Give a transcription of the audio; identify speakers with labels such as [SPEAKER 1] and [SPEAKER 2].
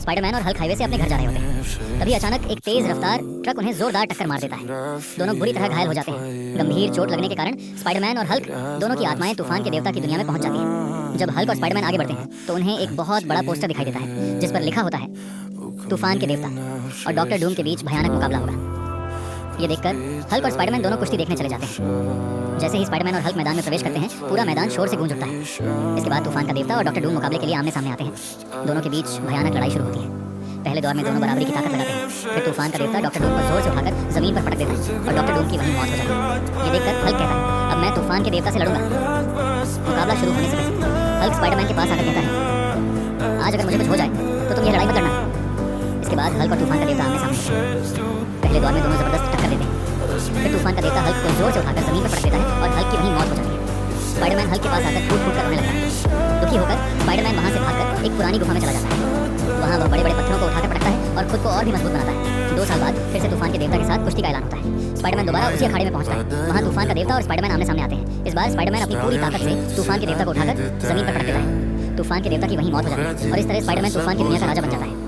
[SPEAKER 1] Spiderman और Hulk highway से अपने घर जा रहे होते हैं। तभी अचानक एक तेज रफ्तार ट्रक उन्हें जोरदार टक्कर मार देता है। दोनों बुरी तरह घायल हो जाते हैं। गंभीर चोट लगने के कारण स्पाइडरमैन और हल्क दोनों की आत्माएं तूफान के देवता की दुनिया में पहुंच जाती हैं। जब हल्क और स्पाइडरमैन आगे बढ़ते हैं तो उन्हें एक बहुत बड़ा पोस्टर दिखाई देता है जिस पर लिखा होता है तूफान के देवता और डॉक्टर डूम के बीच भयानक मुकाबला होगा। ये देखकर हल्क और स्पाइडरमैन दोनों कुश्ती देखने चले जाते हैं। जैसे ही स्पाइडरमैन और हल्क मैदान में प्रवेश करते हैं पूरा मैदान शोर से गूंज उठता है। इसके बाद तूफान का देवता और डॉक्टर डूम मुकाबले के लिए आमने सामने आते हैं। दोनों के बीच भयानक लड़ाई शुरू होती है। पहले दौर में दोनों बराबरी की ताकत लगाते हैं। फिर तूफान का देवता डॉक्टर डूम को जोर से उठाकर जमीन पर पटक देता है और डॉक्टर डूम की वहीं मौत हो जाती है। ये देखकर हल्क कहता है अब मैं तूफान के देवता से लड़ूंगा। मुकाबला शुरू होने से पहले हल्क स्पाइडरमैन के पास आकर कहता है आज अगर मुझे कुछ हो जाए तो तुम ये लड़ाई मत लड़ना। इसके बाद हल्क और तूफान का देवता आमने सामने होते हैं। पहले दौर में दोनों जबरदस्त टक्कर देते हैं। फिर तूफान का देवता हल्क को जोर से उठाकर जमीन पर पटक देता है और हल्क की वहीं मौत हो जाती है। स्पाइडरमैन हल्क के पास आकर फूट कर रोने लगता है। दुखी होकर स्पाइडरमैन वहां से भागकर एक पुरानी गुफा में चला जाता है। वहां वह बड़े बड़े पत्थरों को उठाकर पटकता है और खुद को और भी मजबूत बनाता है। 2 साल बाद फिर से तूफान के देवता के साथ कुश्ती का ऐलान होता है। स्पाइडरमैन दोबारा उसी अखाड़े में पहुंचता है। वहां तूफान का देवता और स्पाइडरमैन आमने सामने आते हैं। इस बार स्पाइडरमैन अपनी पूरी ताकत से तूफान के देवता को उठाकर जमीन पर पटक देता है। तूफान के देवता की वहीं मौत हो जाती है और इस तरह स्पाइडरमैन तूफान की दुनिया का राजा बन जाता है।